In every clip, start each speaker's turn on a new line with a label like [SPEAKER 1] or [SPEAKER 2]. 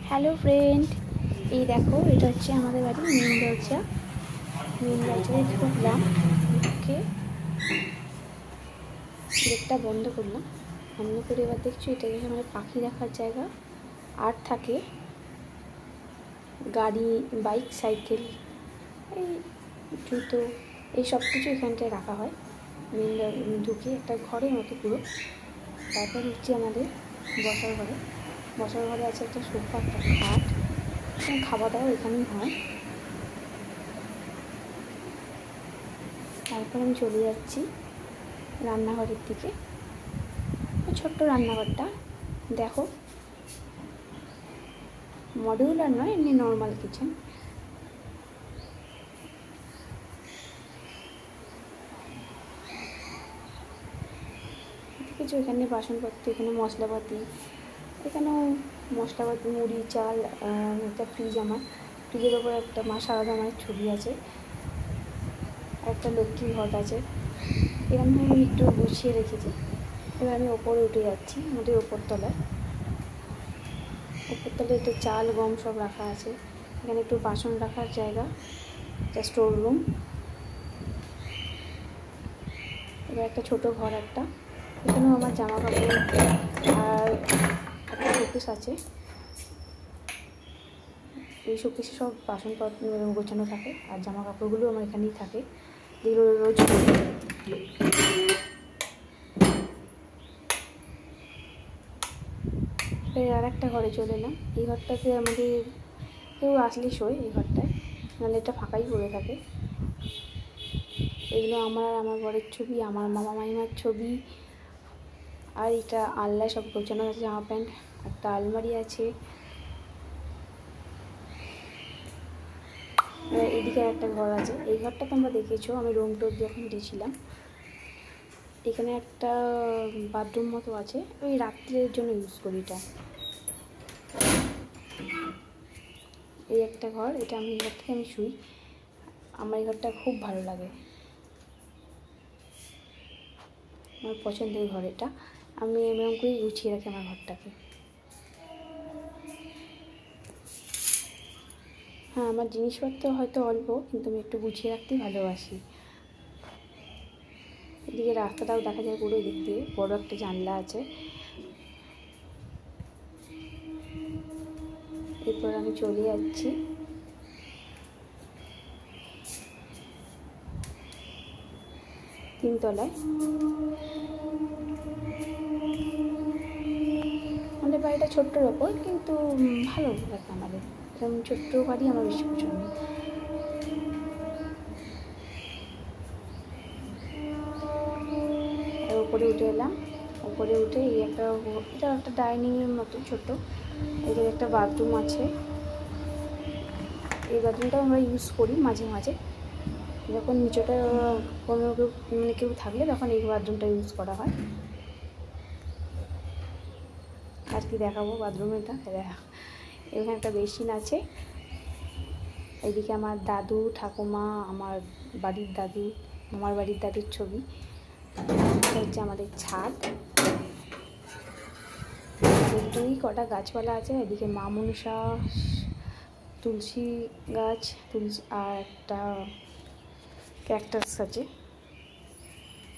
[SPEAKER 1] Hello friend, এই দেখো এটা হচ্ছে আমাদের বাড়ির মেন দরজা। মেন দরজায় ঢুকলাম, ঢুকে গেটটা বন্ধ করলাম। বন্ধ করে এবার দেখছি এটা হচ্ছে আমাদের পাখি রাখার জায়গা। আর থাকে গাড়ি, বাইক, সাইকেল, এই জুতো, এই সব কিছু এখানটায় রাখা হয়। মেন ঢুকে একটা ঘরের মতো পুরো। তারপর হচ্ছে আমাদের বসার ঘরে। বসার ঘরে আছে একটা সোফা, একটা খাট, খাওয়া দাওয়া এখানেই হয়। তারপর আমি চলে যাচ্ছি রান্নাঘরের দিকে। ছোট্ট রান্নাঘরটা দেখো, মডিউলার নয়, এমনি নর্মাল কিচেন। কিছু এখানে বাসনপত্র, এখানে মশলাপাতি, এখানেও মশলাপাতি, মুড়ি, চাল। একটা ফ্রিজ, আমার ফ্রিজের ওপর একটা মা সারদা মায়ের ছবি আছে, একটা লক্ষ্মী ঘট আছে। এখানে আমি একটু গুছিয়ে রেখেছি। এবার আমি ওপরে উঠে যাচ্ছি, আমাদের ওপরতলায়। ওপরতলায় একটু চাল, গম সব রাখা আছে। এখানে একটু বাসন রাখার জায়গা, একটা স্টোর রুম। এবার একটা ছোটো ঘর, একটা এখানেও আমার জামা কাপড় আর একটা শোকেস আছে। এই শোকেসে সব বাসনপত্র গোছানো থাকে, আর জামা কাপড়গুলো আমার এখানেই থাকে, যেগুলো রোজ আর একটা ঘরে চলে এলাম। এই ঘরটাতে আমাদের কেউ আসলে শোয় এই ঘরটায়, নাহলে এটা ফাঁকাই পড়ে থাকে। এগুলো আমার ঘরের ছবি, আমার মামা মামিমার ছবি। আর এটা আলনায় সব গোছানো আছে, জামা প্যান্ট। একটা আলমারি আছে। এদিকে একটা ঘর আছে। এই ঘরটা তোমরা দেখেছো আমি রুম টুর যখন দিয়েছিলাম। এখানে একটা বাথরুম মতো আছে, ওই রাত্রের জন্য ইউজ করি এটা। এই একটা ঘর, এটা আমি এই ঘর থেকে আমি শুই। আমার এই ঘরটা খুব ভালো লাগে, আমার পছন্দের ঘর এটা। আমি এরকম করেই গুছিয়ে রাখি আমার ঘরটাকে। হ্যাঁ, আমার জিনিসপত্র হয়তো অল্প, কিন্তু আমি একটু গুছিয়ে রাখতেই ভালোবাসি। এদিকে রাস্তাটাও দেখা যায় পুরো দিক দিয়ে, বড় একটা জানলা আছে। এরপর আমি চলে যাচ্ছি তিনতলায়। আমাদের বাড়িটা ছোট্টর ওপর, কিন্তু ভালো লাগে আমাদের। এরকম ছোট্ট বাড়ি আমার বেশি পছন্দ। আর উপরে উঠে এলাম। উপরে উঠে এই একটা, এটা একটা ডাইনিংয়ের মতো ছোট্ট। এখানে একটা বাথরুম আছে। এই বাথরুমটাও আমরা ইউজ করি মাঝে মাঝে, যখন নিচটা কোনো কেউ থাকলে তখন এই বাথরুমটা ইউজ করা হয়। আর কি দেখাবো বাথরুমেটা, এখানে একটা বেসিন আছে। এইদিকে আমার দাদু ঠাকুমা, আমার বাড়ির দাদু, আমার বাড়ির দাদুর ছবি। এটা হচ্ছে আমাদের ছাদ। দুই কটা গাছপালা আছে। এদিকে মা মনসা, তুলসী গাছ, তুলসী, আর একটা ক্যাকটাস আছে।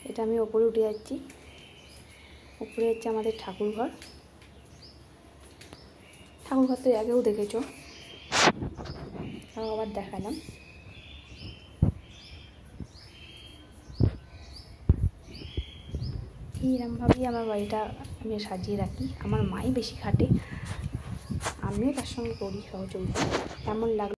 [SPEAKER 1] এটা আমি ওপরে উঠে যাচ্ছি। উপরে হচ্ছে আমাদের ঠাকুরঘর। ঠাকুরঘর তো আগেও দেখেছো, তাও আবার দেখালাম। এইরকমভাবেই আমার বাড়িটা আমি সাজিয়ে রাখি। আমার মাই বেশি খাটে, আমিও তার সঙ্গে করি সহযোগিতা। কেমন লাগলো?